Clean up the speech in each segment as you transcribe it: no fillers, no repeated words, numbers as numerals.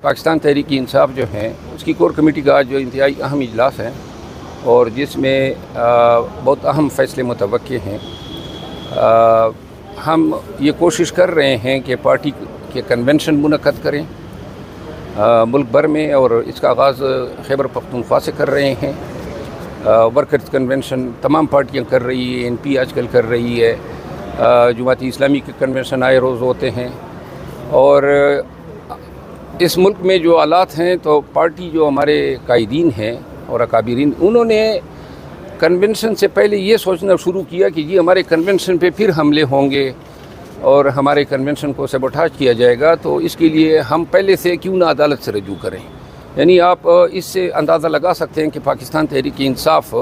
پاکستان تحریک انصاف جو ہے اس کی کور کمیٹی کا جو انتہائی اہم اجلاس ہے اور جس میں بہت اہم فیصلے متوقع ہیں۔ ہم یہ کوشش کر رہے ہیں کہ پارٹی کے کنونشن منعقد کریں ملک بھر میں، اور اس کا آغاز خیبر پختونخوا سے کر رہے ہیں۔ ورکرز کنونشن تمام پارٹیاں کر رہی ہے، این پی آج کل کر رہی ہے، جماعت اسلامی کے کنونشن آئے روز ہوتے ہیں۔ اور اس ملک میں جو حالات ہیں تو پارٹی جو ہمارے قائدین ہیں اور اکابرین، انہوں نے کنونشن سے پہلے یہ سوچنا شروع کیا کہ جی ہمارے کنونشن پہ پھر حملے ہوں گے اور ہمارے کنونشن کو سیبوٹاج کیا جائے گا، تو اس کے لیے ہم پہلے سے کیوں نہ عدالت سے رجوع کریں۔ یعنی آپ اس سے اندازہ لگا سکتے ہیں کہ پاکستان تحریک انصاف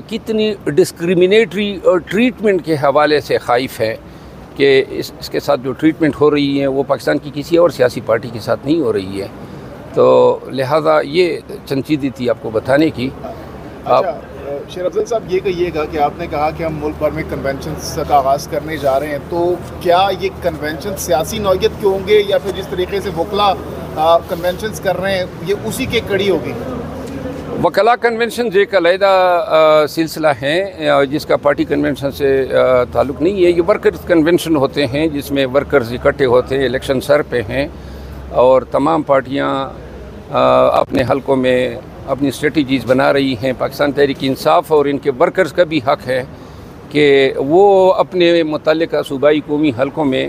کتنی ڈسکریمنیٹری ٹریٹمنٹ کے حوالے سے خائف ہے کہ اس کے ساتھ جو ٹریٹمنٹ ہو رہی ہے وہ پاکستان کی کسی اور سیاسی پارٹی کے ساتھ نہیں ہو رہی ہے۔ تو لہٰذا یہ چند چیزیں تھی آپ کو بتانے کی۔ شیر افضل صاحب، یہ کہیے گا کہ آپ نے کہا کہ ہم ملک بھر میں کنونشنز کا آغاز کرنے جا رہے ہیں، تو کیا یہ کنونشن سیاسی نوعیت کے ہوں گے یا پھر جس طریقے سے وکلا کنونشنز کر رہے ہیں یہ اسی کے کڑی ہوگی؟ وکلا کنونشن ایک علیحدہ سلسلہ ہیں جس کا پارٹی کنونشن سے تعلق نہیں ہے۔ یہ ورکرز کنونشن ہوتے ہیں جس میں ورکرز اکٹھے ہوتے ہیں، الیکشن سر پہ ہیں اور تمام پارٹیاں اپنے حلقوں میں اپنی اسٹریٹجیز بنا رہی ہیں۔ پاکستان تحریک انصاف اور ان کے ورکرز کا بھی حق ہے کہ وہ اپنے متعلقہ صوبائی قومی حلقوں میں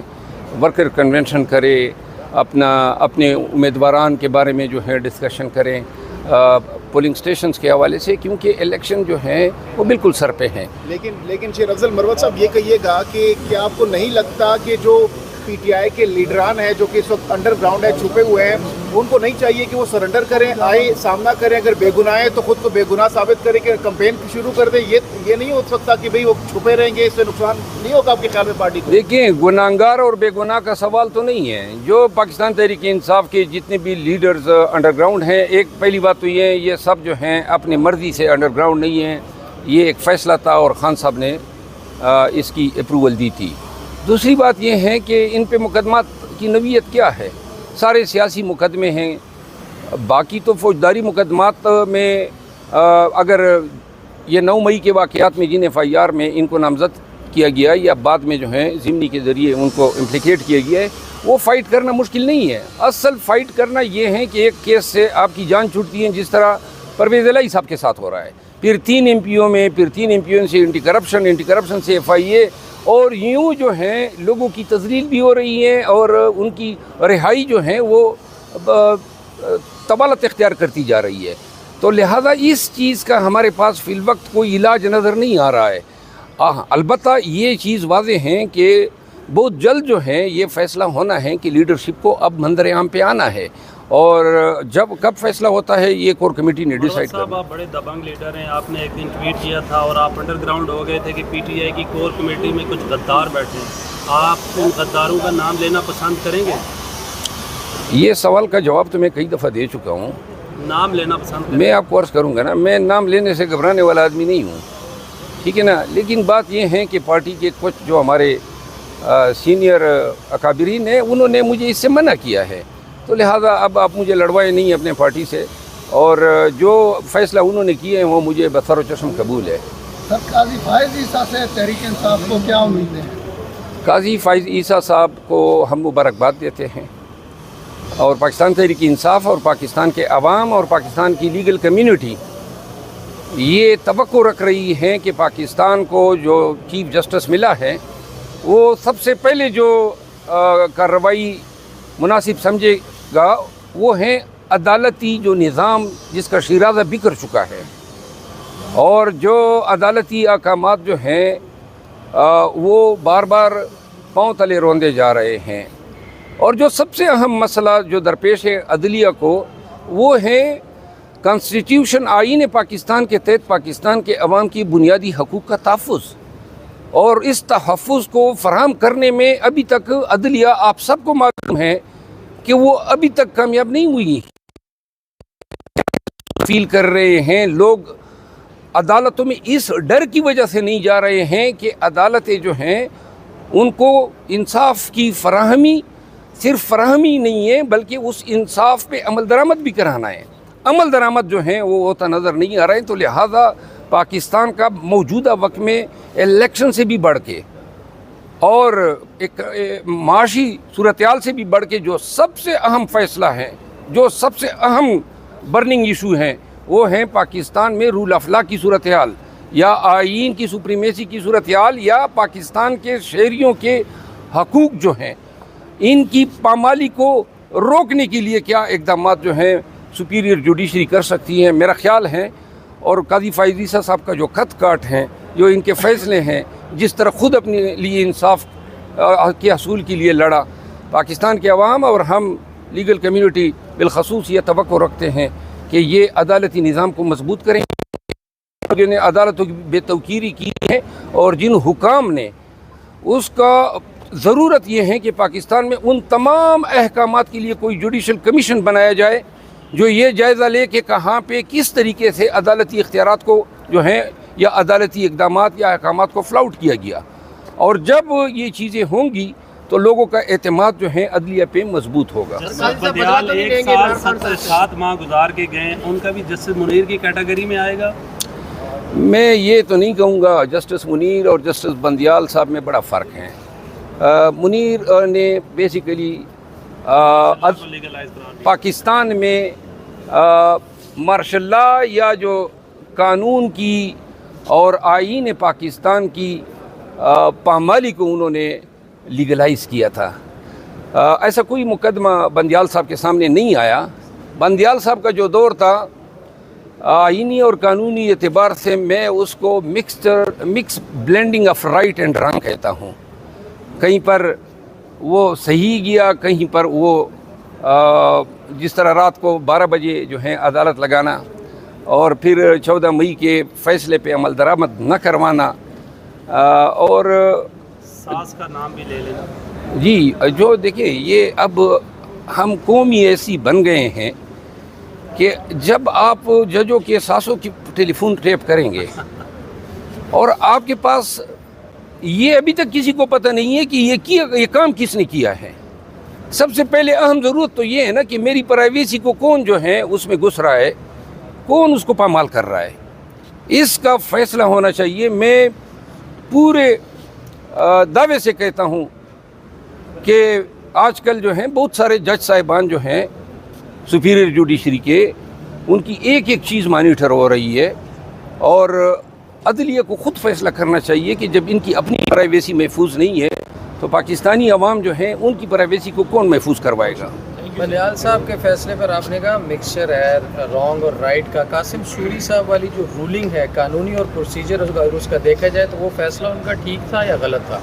ورکر کنونشن کرے، اپنے امیدواران کے بارے میں جو ہے ڈسکشن کریں پولنگ سٹیشنز کے حوالے سے، کیونکہ الیکشن جو ہیں وہ بالکل سر پہ ہیں۔ لیکن شیر افضل مروت صاحب، یہ کہیے گا کہ کیا آپ کو نہیں لگتا کہ جو پی ٹی آئی کے لیڈران ہیں جو کہ اس وقت انڈر گراؤنڈ ہے، چھپے ہوئے ہیں، ان کو نہیں چاہیے کہ وہ سرنڈر کریں، آئے سامنا کریں، اگر بے گناہ ہیں تو خود کو بے گناہ ثابت کریں کہ کمپین شروع کر دیں؟ یہ نہیں ہو سکتا کہ بھئی وہ چھپے رہیں گے، اس سے نقصان نہیں ہوگا آپ کے خیال میں پارٹی کو؟ دیکھیں، گناہگار اور بے گناہ کا سوال تو نہیں ہے۔ جو پاکستان تحریک انصاف کے جتنے بھی لیڈرز انڈر گراؤنڈ ہیں، ایک پہلی بات تو یہ سب جو ہیں اپنی مرضی سے انڈر گراؤنڈ نہیں ہیں، یہ ایک فیصلہ تھا اور خان صاحب نے اس کی اپروول دی تھی۔ دوسری بات یہ ہے کہ ان پہ مقدمات کی نوعیت کیا ہے؟ سارے سیاسی مقدمے ہیں، باقی تو فوجداری مقدمات میں اگر یہ 9 مئی کے واقعات میں جن FIR میں ان کو نامزد کیا گیا یا بعد میں جو ہیں ضمنی کے ذریعے ان کو امپلیکیٹ کیا گیا ہے، وہ فائٹ کرنا مشکل نہیں ہے۔ اصل فائٹ کرنا یہ ہے کہ ایک کیس سے آپ کی جان چھوٹتی ہے، جس طرح پرویز الہی صاحب کے ساتھ ہو رہا ہے، پھر 3 MPوں سے اینٹی کرپشن سے FIA، اور یوں جو ہیں لوگوں کی تذلیل بھی ہو رہی ہے اور ان کی رہائی جو ہے وہ طوالت اختیار کرتی جا رہی ہے۔ تو لہٰذا اس چیز کا ہمارے پاس فی الوقت کوئی علاج نظر نہیں آ رہا ہے۔ البتہ یہ چیز واضح ہے کہ بہت جلد جو ہے یہ فیصلہ ہونا ہے کہ لیڈرشپ کو اب منظر عام پہ آنا ہے، اور کب فیصلہ ہوتا ہے یہ کور کمیٹی نے ڈیسائیڈ کرنا۔ آپ بڑے دبنگ لیڈر ہیں، آپ نے ایک دن ٹویٹ کیا تھا اور آپ انڈر گراؤنڈ ہو گئے تھے کہ PTI کی کور کمیٹی میں کچھ غدار بیٹھے ہیں، آپ ان غداروں کا نام لینا پسند کریں گے؟ یہ سوال کا جواب تو میں کئی دفعہ دے چکا ہوں۔ نام لینا پسند کریں؟ میں آپ کو عرض کروں گا نا، میں نام لینے سے گھبرانے والا آدمی نہیں ہوں، ٹھیک ہے نا۔ لیکن بات یہ ہے کہ پارٹی کے کچھ جو ہمارے سینئر اکابرین ہیں انہوں نے مجھے اس سے منع کیا ہے، تو لہٰذا اب آپ مجھے لڑوائے نہیں اپنے پارٹی سے، اور جو فیصلہ انہوں نے کیے ہیں وہ مجھے بسر و چشم قبول ہے۔ سر، قاضی فائز عیسیٰ سے تحریک انصاف کو کیا امیدیں ہیں؟ قاضی فائز عیسیٰ صاحب کو ہم مبارکباد دیتے ہیں، اور پاکستان تحریک انصاف اور پاکستان کے عوام اور پاکستان کی لیگل کمیونٹی یہ توقع رکھ رہی ہے کہ پاکستان کو جو چیف جسٹس ملا ہے وہ سب سے پہلے جو کارروائی مناسب سمجھے گا وہ ہیں عدالتی جو نظام جس کا شیرازہ بکھر چکا ہے، اور جو عدالتی احکامات جو ہیں وہ بار بار پاؤں تلے روندے جا رہے ہیں، اور جو سب سے اہم مسئلہ جو درپیش ہے عدلیہ کو وہ ہے کانسٹیٹیوشن آئین پاکستان کے تحت پاکستان کے عوام کی بنیادی حقوق کا تحفظ، اور اس تحفظ کو فراہم کرنے میں ابھی تک عدلیہ آپ سب کو معلوم ہے کہ وہ ابھی تک کامیاب نہیں ہوئی۔ فیل کر رہے ہیں لوگ عدالتوں میں اس ڈر کی وجہ سے نہیں جا رہے ہیں کہ عدالتیں جو ہیں ان کو انصاف کی فراہمی صرف فراہمی نہیں ہے بلکہ اس انصاف پہ عمل درآمد بھی کرانا ہے. عمل درآمد جو ہیں وہ ہوتا نظر نہیں آ رہا ہے. تو لہٰذا پاکستان کا موجودہ وقت میں الیکشن سے بھی بڑھ کے اور ایک معاشی صورتحال سے بھی بڑھ کے جو سب سے اہم فیصلہ ہے, جو سب سے اہم برننگ ایشو ہیں, وہ ہیں پاکستان میں رول آف لا کی صورتحال, یا آئین کی سپریمیسی کی صورتحال, یا پاکستان کے شہریوں کے حقوق جو ہیں ان کی پامالی کو روکنے کے لیے کیا اقدامات جو ہیں سپیریئر جوڈیشری کر سکتی ہے. میرا خیال ہے, اور قاضی فائز عیسیٰ صاحب کا جو خط کاٹ ہیں, جو ان کے فیصلے ہیں, جس طرح خود اپنے لیے انصاف کے حصول کے لیے لڑا, پاکستان کے عوام اور ہم لیگل کمیونٹی بالخصوص یہ توقع رکھتے ہیں کہ یہ عدالتی نظام کو مضبوط کریں. جنہیں عدالتوں کی بے توقیری کی ہے اور جن حکام نے اس کا ضرورت یہ ہے کہ پاکستان میں ان تمام احکامات کے لیے کوئی جوڈیشل کمیشن بنایا جائے جو یہ جائزہ لے کہ کہاں پہ کس طریقے سے عدالتی اختیارات کو جو ہیں یا عدالتی اقدامات یا احکامات کو فلاؤٹ کیا گیا. اور جب یہ چیزیں ہوں گی تو لوگوں کا اعتماد جو ہے عدلیہ پہ مضبوط ہوگا. بدیال 1 سال 7 ماہ گزار کے گئے, ان کا بھی جسٹس منیر کی کیٹیگری میں آئے گا؟ میں یہ تو نہیں کہوں گا. جسٹس منیر اور جسٹس بندیال صاحب میں بڑا فرق ہے. منیر نے بیسیکلی پاکستان میں مارشل لا یا جو قانون کی اور آئین پاکستان کی پامالی کو انہوں نے لیگلائز کیا تھا. ایسا کوئی مقدمہ بندیال صاحب کے سامنے نہیں آیا. بندیال صاحب کا جو دور تھا آئینی اور قانونی اعتبار سے میں اس کو mix blending of right and wrong کہتا ہوں. کہیں پر وہ صحیح گیا, کہیں پر وہ جس طرح رات کو 12 بجے جو ہیں عدالت لگانا اور پھر 14 مئی کے فیصلے پہ عمل درآمد نہ کروانا, اور ساز کا نام بھی لے لینا. جی جو دیکھیں, یہ اب ہم قومی ایسی بن گئے ہیں کہ جب آپ ججوں کے ساسوں کی ٹیلی فون ٹیپ کریں گے اور آپ کے پاس یہ ابھی تک کسی کو پتہ نہیں ہے کہ یہ کام کس نے کیا ہے. سب سے پہلے اہم ضرورت تو یہ ہے نا کہ میری پرائیویسی کو کون جو ہے اس میں گھس رہا ہے, کون اس کو پامال کر رہا ہے, اس کا فیصلہ ہونا چاہیے. میں پورے دعوے سے کہتا ہوں کہ آج کل جو ہیں بہت سارے جج صاحبان جو ہیں سپیریئر جوڈیشری کے, ان کی ایک ایک چیز مانیٹر ہو رہی ہے, اور عدلیہ کو خود فیصلہ کرنا چاہیے کہ جب ان کی اپنی پرائیویسی محفوظ نہیں ہے تو پاکستانی عوام جو ہیں ان کی پرائیویسی کو کون محفوظ کروائے گا. بندیال صاحب کے فیصلے پر آپ نے کہا مکسچر ہے رانگ اور رائٹ کا. قاسم سوری صاحب والی جو رولنگ ہے قانونی اور پروسیجر اس کا دیکھا جائے تو وہ فیصلہ ان کا ٹھیک تھا یا غلط تھا؟